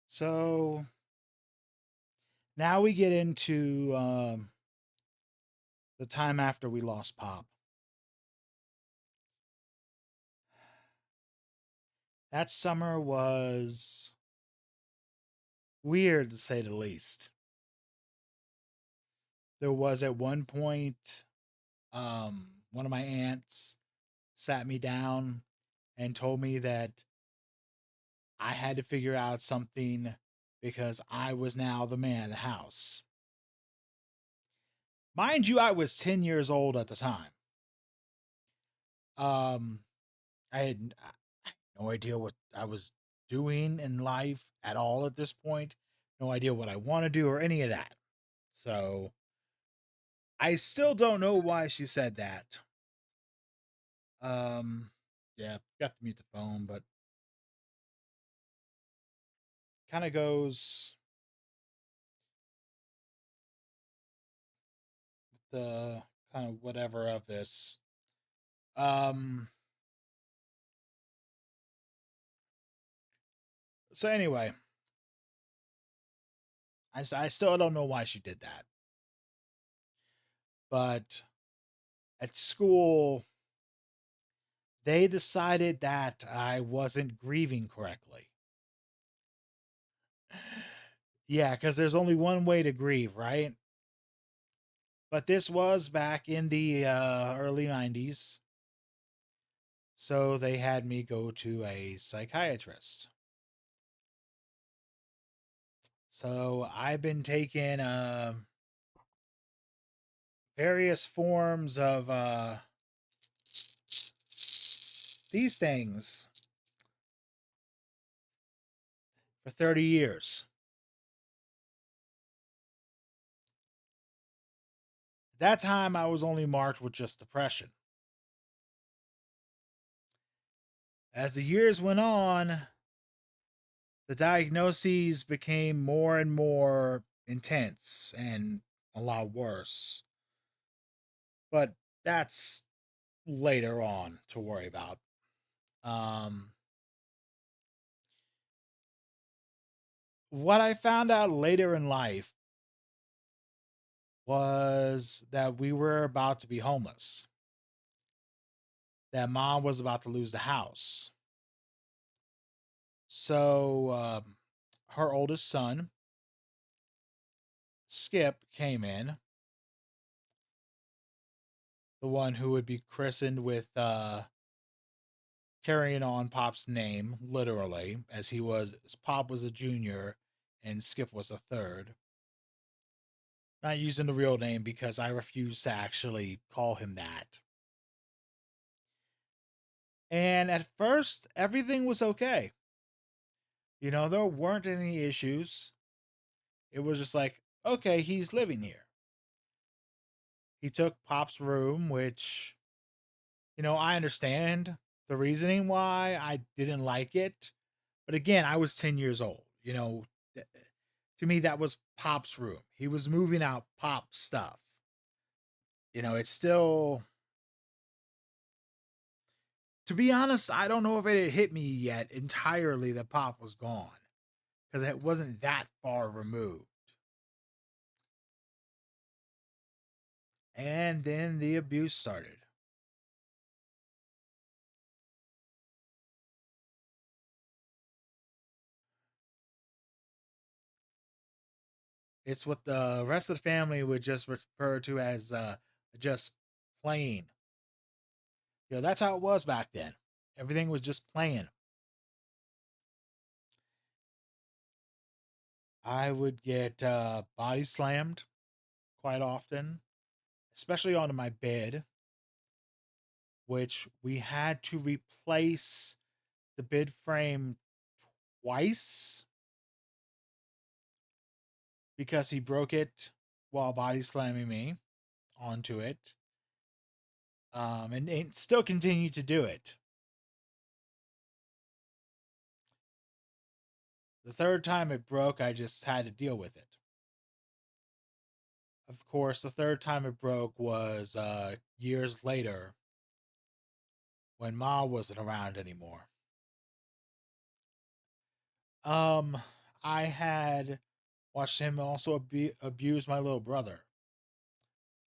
So now we get into the time after we lost Pop. That summer was weird to say the least. There was at one point, one of my aunts sat me down and told me that I had to figure out something because I was now the man of the house. Mind you, I was 10 years old at the time. Um, I had no idea what I was doing in life at all at this point. No idea what I want to do or any of that. So I still don't know why she said that. Um, yeah, got to mute the phone, but kind of goes with the kind of whatever of this. Um, so anyway, I still don't know why she did that, but at school they decided that I wasn't grieving correctly. Yeah, because there's only one way to grieve, right? But this was back in the early 90s. So they had me go to a psychiatrist. So I've been taking various forms of these things for 30 years. At that time, I was only marked with just depression. As the years went on, the diagnoses became more and more intense and a lot worse. But that's later on to worry about. Um, what I found out later in life was that we were about to be homeless, that mom was about to lose the house. So her oldest son, Skip, came in, the one who would be christened with carrying on Pop's name, literally, as Pop was a junior and Skip was a third. Not using the real name because I refuse to actually call him that. And at first, everything was okay. There weren't any issues. It was just like, okay, he's living here. He took Pop's room, which, I understand the reasoning why I didn't like it. But again, I was 10 years old. To me, that was Pop's room. He was moving out Pop's stuff. It's still, to be honest, I don't know if it had hit me yet entirely that Pop was gone because it wasn't that far removed. And then the abuse started. It's what the rest of the family would just refer to as just playing. That's how it was back then. Everything was just playing. I would get body slammed quite often, especially onto my bed, which we had to replace the bed frame twice because he broke it while body slamming me onto it. And still continue to do it. The third time it broke, I just had to deal with it. Of course, the third time it broke was years later when Ma wasn't around anymore. Um, I had watched him also abuse my little brother,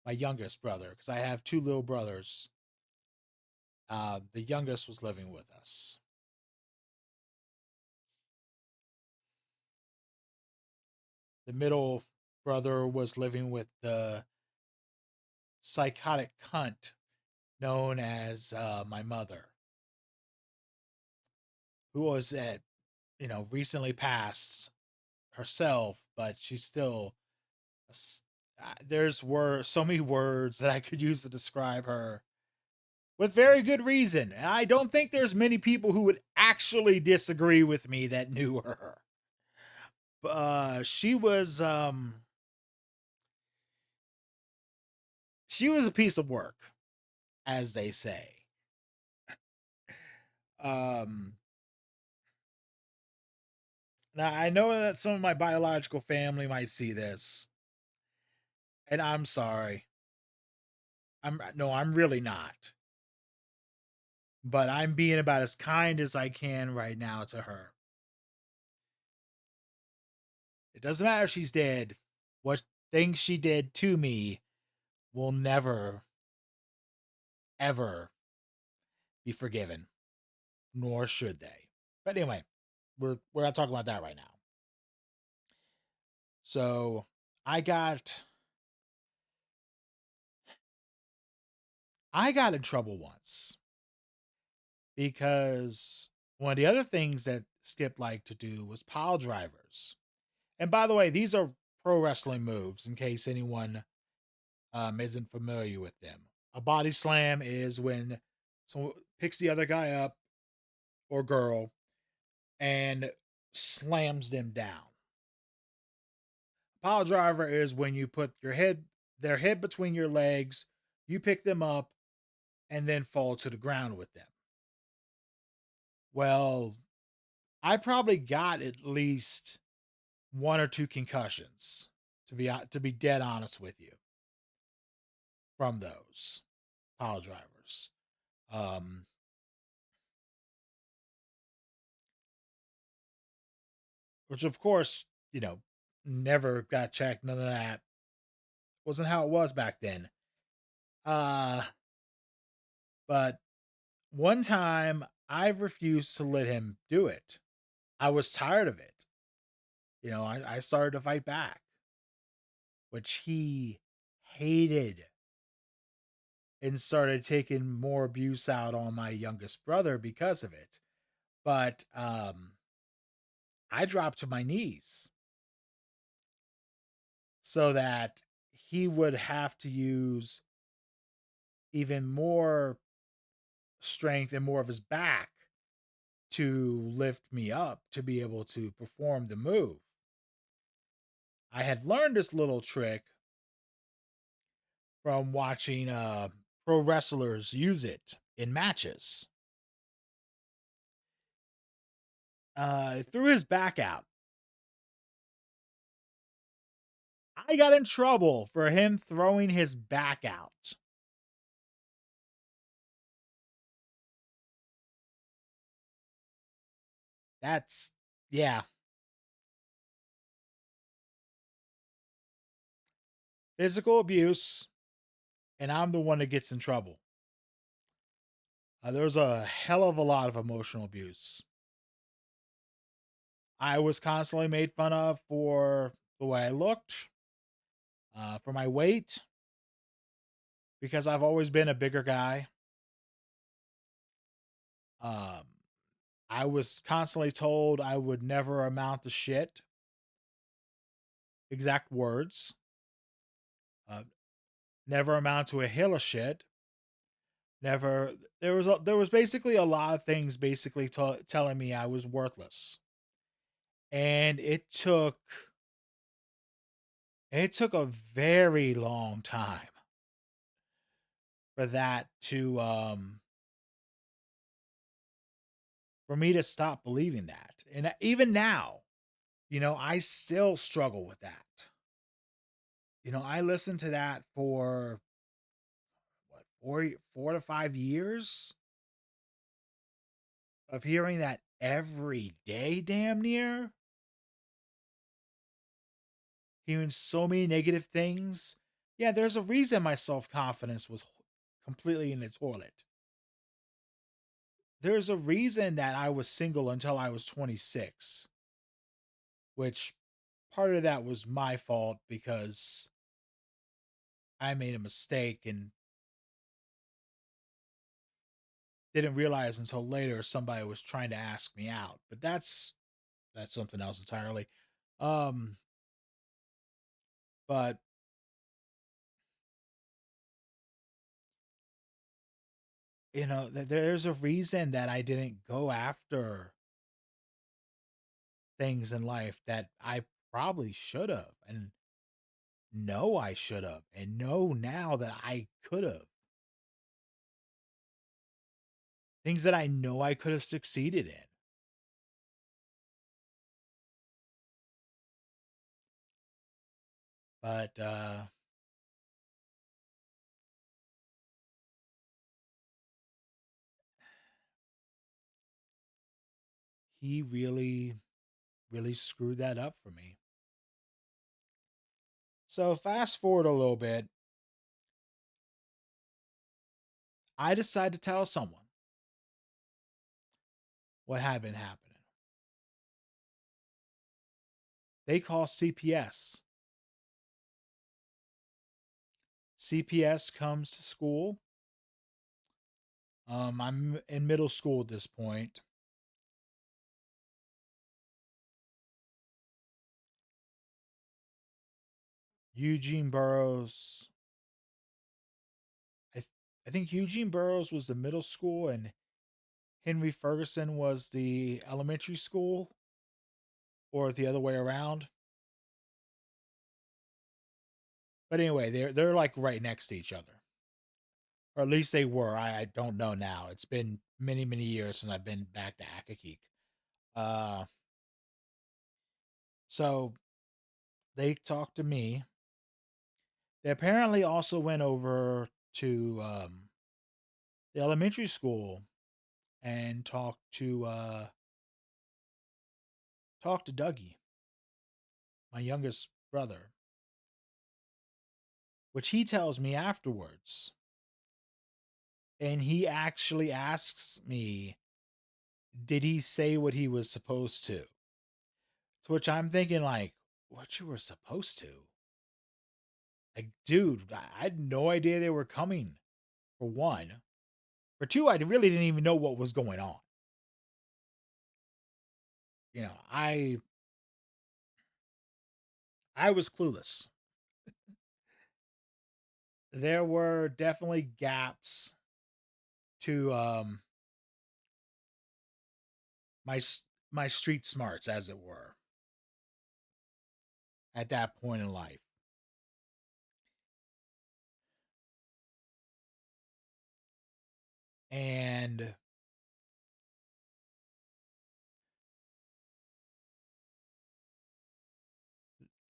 my youngest brother, because I have two little brothers. The youngest was living with us. The middle brother was living with the psychotic cunt known as my mother, who was at recently passed herself, but she's still. There's were so many words that I could use to describe her with very good reason. And I don't think there's many people who would actually disagree with me that knew her. She was a piece of work, as they say. Um, Now I know that some of my biological family might see this, and I'm sorry. I'm really not. But I'm being about as kind as I can right now to her. It doesn't matter if she's dead. What things she did to me will never, ever be forgiven, nor should they. But anyway, we're not talking about that right now. So I got I got in trouble once because one of the other things that Skip liked to do was pile drivers. And by the way, these are pro wrestling moves in case anyone isn't familiar with them. A body slam is when someone picks the other guy up or girl and slams them down. Pile driver is when you put their head between your legs, you pick them up, and then fall to the ground with them. Well, I probably got at least one or two concussions to be dead honest with you from those pile drivers. Um, which of course, never got checked. None of that wasn't how it was back then. Uh, but one time I refused to let him do it. I was tired of it. I started to fight back, which he hated and started taking more abuse out on my youngest brother because of it. But I dropped to my knees so that he would have to use even more strength and more of his back to lift me up to be able to perform the move. I had learned this little trick from watching pro wrestlers use it in matches. Threw his back out. I got in trouble for him throwing his back out. That's, yeah, physical abuse, and I'm the one that gets in trouble. There was a hell of a lot of emotional abuse. I was constantly made fun of for the way I looked, for my weight, because I've always been a bigger guy. Um, I was constantly told I would never amount to shit. Exact words. Uh, Never amount to a hill of shit. Never. There was basically a lot of things basically telling me I was worthless, and it took a very long time for that to for me to stop believing that. And even now, I still struggle with that. I listened to that for what, 4 to 5 years of hearing that every day, damn near. hearing so many negative things. Yeah, there's a reason my self confidence was completely in the toilet. There's a reason that I was single until I was 26, which part of that was my fault because I made a mistake and didn't realize until later somebody was trying to ask me out. But that's something else entirely. Um, but there's a reason that I didn't go after things in life that I probably should have, and know I should have, and know now that I could have. Things that I know I could have succeeded in. But he really, really screwed that up for me. So fast forward a little bit, I decided to tell someone what had been happening. They call CPS. CPS comes to school. I'm in middle school at this point. Eugene Burroughs. I, th- I think Eugene Burroughs was the middle school and Henry Ferguson was the elementary school, or the other way around. But anyway, they're like right next to each other, or at least they were. I don't know now. It's been many many years since I've been back to Akakik. Uh, so they talked to me. They apparently also went over to the elementary school and talked to Dougie, my youngest brother, which he tells me afterwards. And he actually asks me, did he say what he was supposed to? To which I'm thinking, like, what you were supposed to? Like, dude, I had no idea they were coming, for one. For two, I really didn't even know what was going on. You know, I was clueless. There were definitely gaps to my my street smarts, as it were, at that point in life. And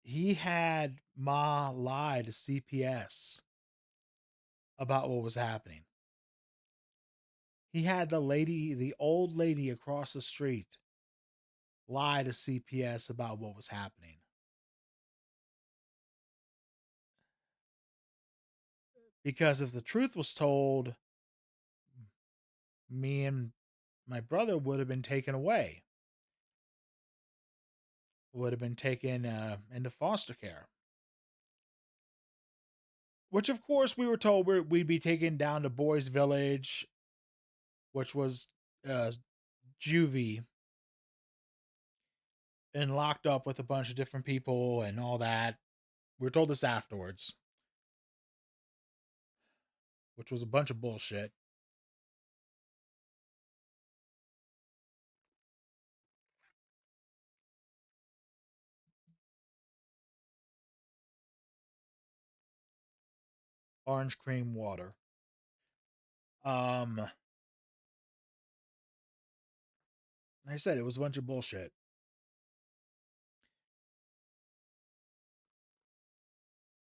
he had Ma lie to CPS about what was happening. He had the old lady across the street, lie to CPS about what was happening. Because if the truth was told, me and my brother would have been taken away, would have been taken into foster care. Which, of course, we were told we'd be taken down to Boys Village, which was uh, juvie, and locked up with a bunch of different people and all that. We were told this afterwards, which was a bunch of bullshit. Orange cream water. Like I said, it was a bunch of bullshit.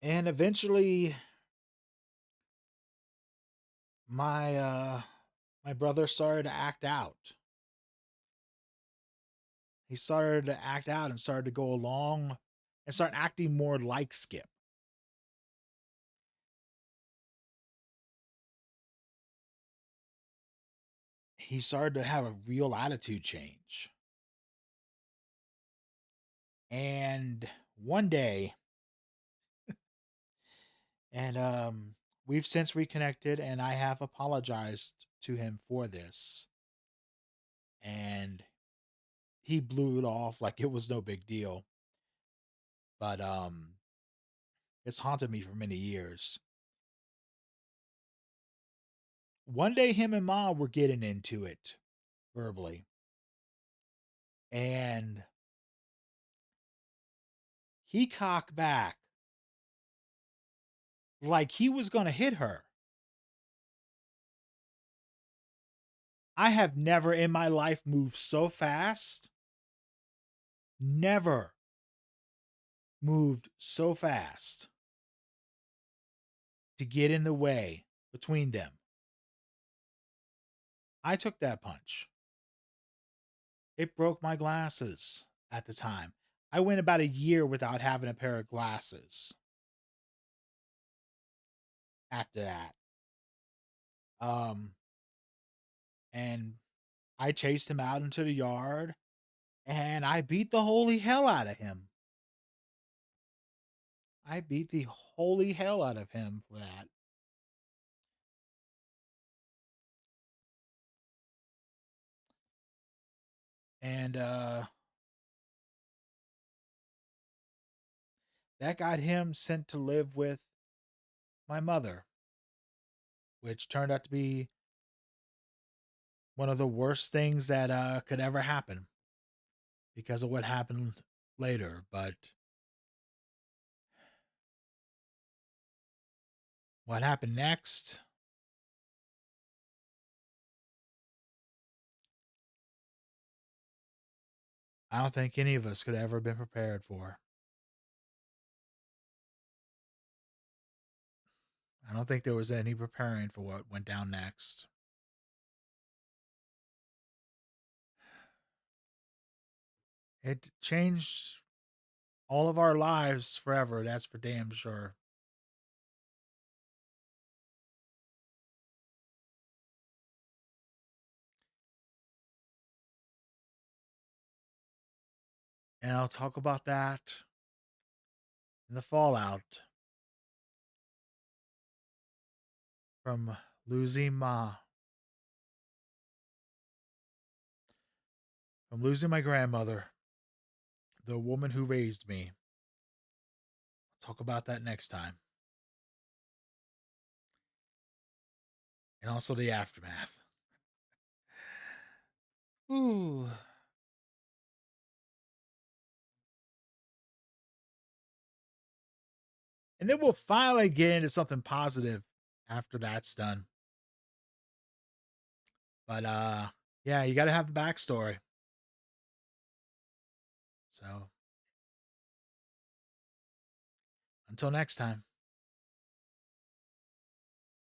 And eventually, my my brother started to act out. He started to act out and started to go along and start acting more like Skip. He started to have a real attitude change. And one day, and we've since reconnected, and I have apologized to him for this. And he blew it off like it was no big deal. But it's haunted me for many years. One day him and Ma were getting into it verbally. And he cocked back like he was gonna hit her. I have never in my life moved so fast. Never moved so fast to get in the way between them. I took that punch. It broke my glasses at the time. I went about a year without having a pair of glasses after that. Um, and I chased him out into the yard and I beat the holy hell out of him. I beat the holy hell out of him for that. And that got him sent to live with my mother, which turned out to be one of the worst things that could ever happen because of what happened later. But what happened next, I don't think any of us could have ever been prepared for. I don't think there was any preparing for what went down next. It changed all of our lives forever, that's for damn sure. And I'll talk about that in the fallout from losing Ma, from losing my grandmother, the woman who raised me. I'll talk about that next time. And also the aftermath. Ooh. And then we'll finally get into something positive after that's done. But yeah, you gotta have the backstory. So until next time.